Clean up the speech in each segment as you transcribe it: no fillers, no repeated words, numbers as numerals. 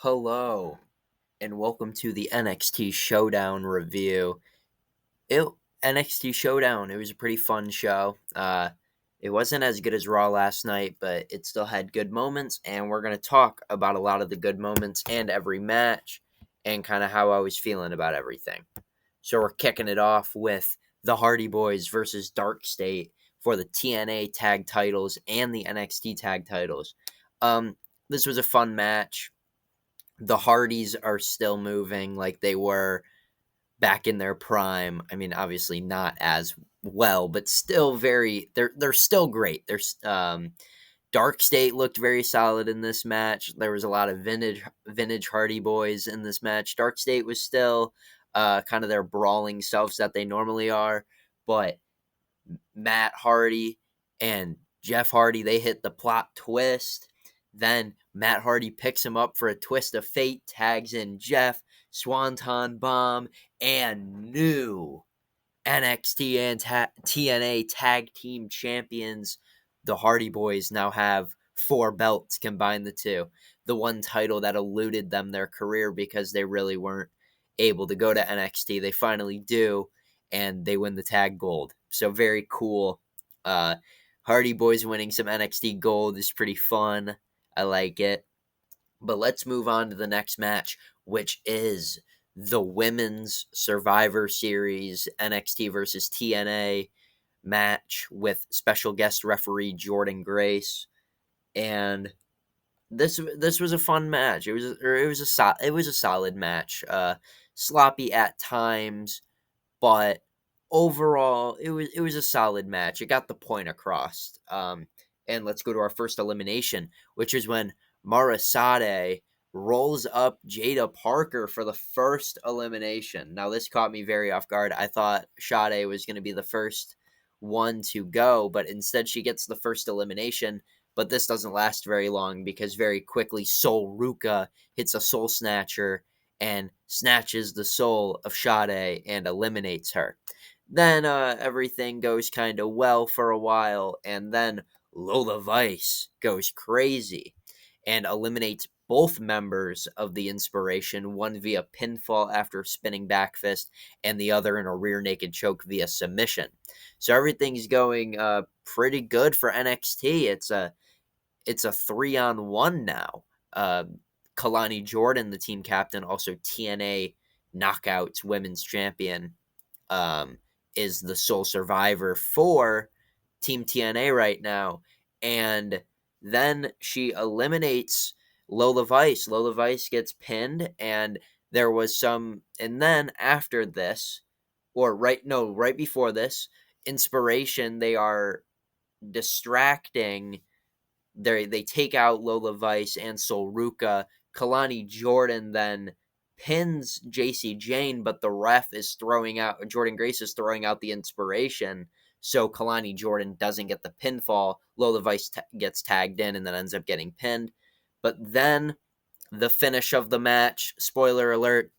Hello, and welcome to the NXT Showdown review. It NXT Showdown. It was a pretty fun show. It wasn't as good as Raw last night, but it still had good moments, and we're gonna talk about a lot of the good moments and every match, and kind of how I was feeling about everything. So we're kicking it off with the Hardy Boys versus Dark State for the TNA tag titles and the NXT tag titles. This was a fun match. The Hardys are still moving like they were back in their prime. I mean, obviously not as well, but still they're still great. There's Dark State looked very solid in this match. There was a lot of vintage Hardy Boys in this match. Dark State was still kind of their brawling selves that they normally are, but Matt Hardy and Jeff Hardy, they hit the plot twist. Then Matt Hardy picks him up for a twist of fate, tags in Jeff, Swanton Bomb, and new NXT and TNA tag team champions. The Hardy Boys now have 4 belts, combine the two. The one title that eluded them their career because they really weren't able to go to NXT. They finally do, and they win the tag gold. So very cool. Hardy Boys winning some NXT gold is pretty fun. I like it. But let's move on to the next match, which is the Women's Survivor Series NXT versus TNA match with special guest referee Jordan Grace. And this was a fun match. It was a solid match. Sloppy at times, but overall it was a solid match. It got the point across. And let's go to our first elimination, which is when Mara Sade rolls up Jada Parker for the first elimination. Now this caught me very off guard. I thought Sade was going to be the first one to go, but instead she gets the first elimination. But this doesn't last very long because very quickly Sol Ruka hits a soul snatcher and snatches the soul of Sade and eliminates her. Then everything goes kind of well for a while, and then Lola Vice goes crazy and eliminates both members of the Inspiration, one via pinfall after spinning back fist, and the other in a rear naked choke via submission. So everything's going pretty good for NXT. It's a 3-on-1 now. Kalani Jordan, the team captain, also TNA Knockouts Women's Champion, is the sole survivor for Team TNA right now. And then she eliminates Lola Vice. Lola Vice gets pinned, and there was some. And then after this, right before this, Inspiration, they are distracting. They take out Lola Vice and Sol Ruka. Kalani Jordan then pins JC Jane, but the ref is throwing out, Jordan Grace is throwing out the Inspiration, so Kalani Jordan doesn't get the pinfall. Lola Vice gets tagged in and then ends up getting pinned. But then the finish of the match, spoiler alert,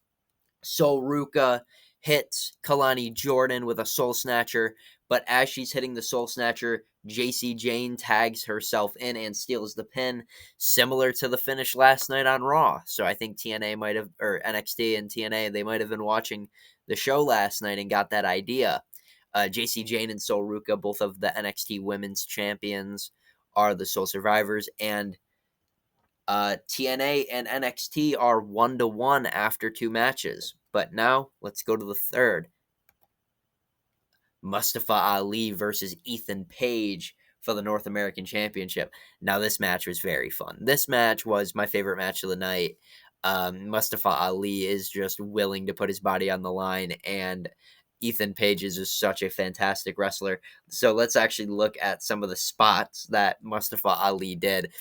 Sol Ruka hits Kalani Jordan with a soul snatcher, but as she's hitting the soul snatcher, JC Jane tags herself in and steals the pin, similar to the finish last night on Raw. So I think TNA might have, or NXT and TNA, they might have been watching the show last night and got that idea. JC Jane and Sol Ruka, both of the NXT Women's Champions, are the sole survivors, and TNA and NXT are 1-1 after 2 matches. But now, let's go to the third. Mustafa Ali versus Ethan Page for the North American Championship. Now, this match was very fun. This match was my favorite match of the night. Mustafa Ali is just willing to put his body on the line, and Ethan Page is just such a fantastic wrestler. So let's actually look at some of the spots that Mustafa Ali did.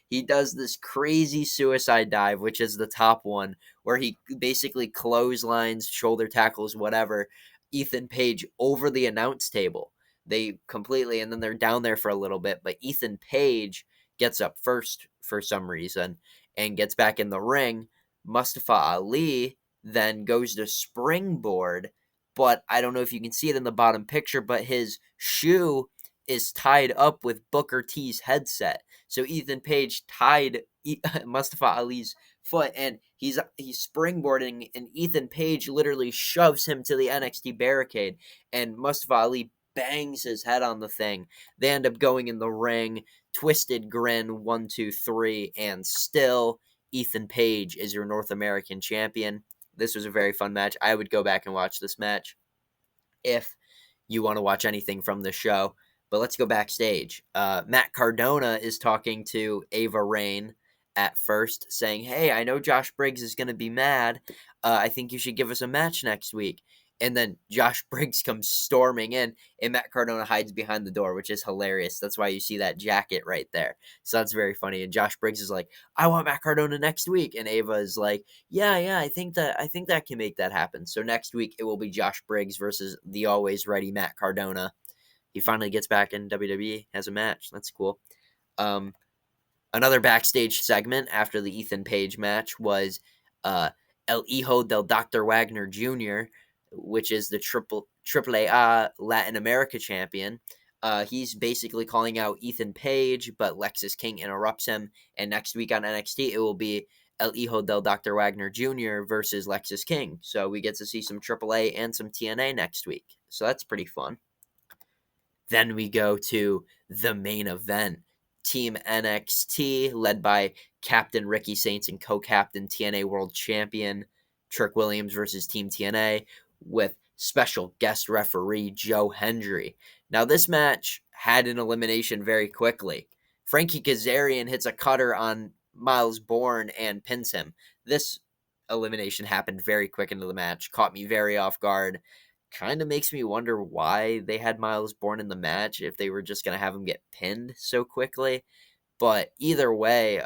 He does this crazy suicide dive, which is the top one, where he basically clotheslines, shoulder tackles, whatever, Ethan Page over the announce table. They completely, and then they're down there for a little bit, but Ethan Page gets up first for some reason and gets back in the ring. Mustafa Ali then goes to springboard, but I don't know if you can see it in the bottom picture, but his shoe is tied up with Booker T's headset. So Ethan Page tied Mustafa Ali's foot, and he's springboarding, and Ethan Page literally shoves him to the NXT barricade, and Mustafa Ali bangs his head on the thing. They end up going in the ring, twisted grin, 1, 2, 3, and still Ethan Page is your North American champion. This was a very fun match. I would go back and watch this match if you want to watch anything from the show. But let's go backstage. Matt Cardona is talking to Ava Raine at first, saying, "Hey, I know Josh Briggs is going to be mad. I think you should give us a match next week." And then Josh Briggs comes storming in, and Matt Cardona hides behind the door, which is hilarious. That's why you see that jacket right there. So that's very funny. And Josh Briggs is like, "I want Matt Cardona next week," and Ava is like, "Yeah, I think that can make that happen." So next week it will be Josh Briggs versus the always ready Matt Cardona. He finally gets back in WWE, has a match. That's cool. Another backstage segment after the Ethan Page match was El Hijo del Dr. Wagner Jr., which is the AAA Latin America champion. He's basically calling out Ethan Page, but Lexis King interrupts him. And next week on NXT, it will be El Hijo del Dr. Wagner Jr. versus Lexis King. So we get to see some AAA and some TNA next week. So that's pretty fun. Then we go to the main event. Team NXT, led by Captain Ricky Saints and co-captain TNA World Champion Trick Williams versus Team TNA, with special guest referee Joe Hendry. Now, this match had an elimination very quickly. Frankie Kazarian hits a cutter on Miles Bourne and pins him. This elimination happened very quick into the match, caught me very off guard. Kind of makes me wonder why they had Miles Bourne in the match, if they were just going to have him get pinned so quickly. But either way,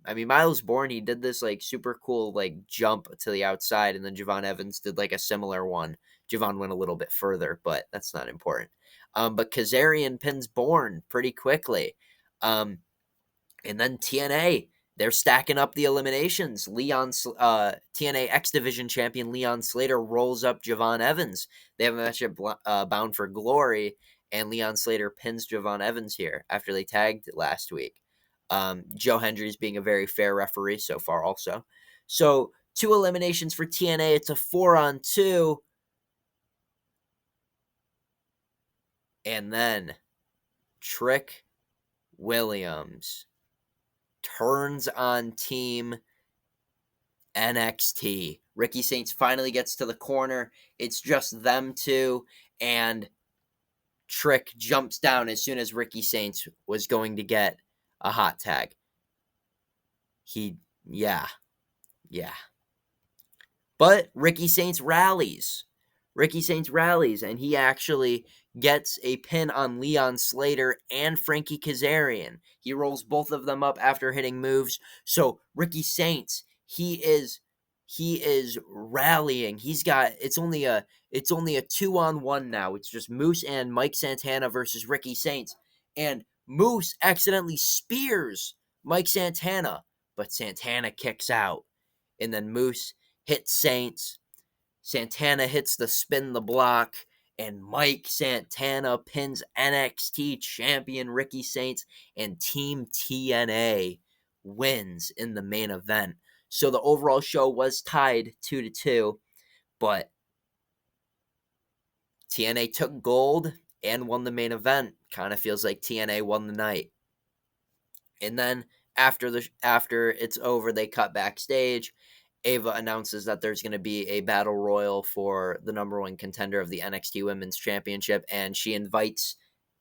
Miles Bourne, he did this like super cool like jump to the outside, and then Javon Evans did like a similar one. Javon went a little bit further, but that's not important. But Kazarian pins Bourne pretty quickly. And then TNA, they're stacking up the eliminations. TNA X Division champion Leon Slater rolls up Javon Evans. They have a match at Bound for Glory, and Leon Slater pins Javon Evans here after they tagged last week. Joe Hendry's being a very fair referee so far also. So 2 eliminations for TNA. It's a 4-on-2. And then Trick Williams turns on Team NXT. Ricky Saints finally gets to the corner. It's just them two, and Trick jumps down as soon as Ricky Saints was going to get a hot tag. Yeah. But Ricky Saints rallies. And he actually gets a pin on Leon Slater and Frankie Kazarian. He rolls both of them up after hitting moves. So Ricky Saints, he is rallying. It's only a 2-on-1 now. It's just Moose and Mike Santana versus Ricky Saints. And Moose accidentally spears Mike Santana, but Santana kicks out. And then Moose hits Saints. Santana hits the spin the block, and Mike Santana pins NXT champion Ricky Saints, and Team TNA wins in the main event. So the overall show was tied 2-2, but TNA took gold and won the main event. Kind of feels like TNA won the night. And then after it's over, they cut backstage. Ava announces that there's going to be a battle royal for the number 1 contender of the NXT Women's Championship, and she invites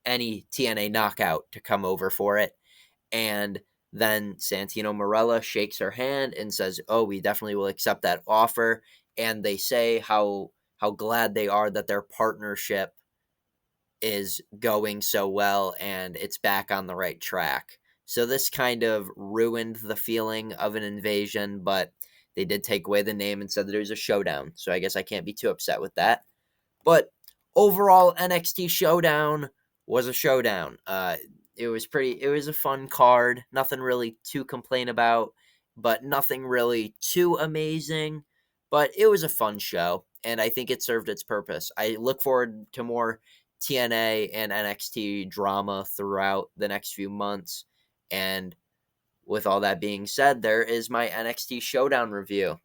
any TNA knockout to come over for it. And then Santino Marella shakes her hand and says, "Oh, we definitely will accept that offer." And they say how glad they are that their partnership is going so well and it's back on the right track. So this kind of ruined the feeling of an invasion, but they did take away the name and said that it was a showdown. So I guess I can't be too upset with that. But overall, NXT Showdown was a showdown. It was a fun card. Nothing really to complain about, but nothing really too amazing. But it was a fun show, and I think it served its purpose. I look forward to more TNA and NXT drama throughout the next few months, and with all that being said, there is my NXT Showdown review.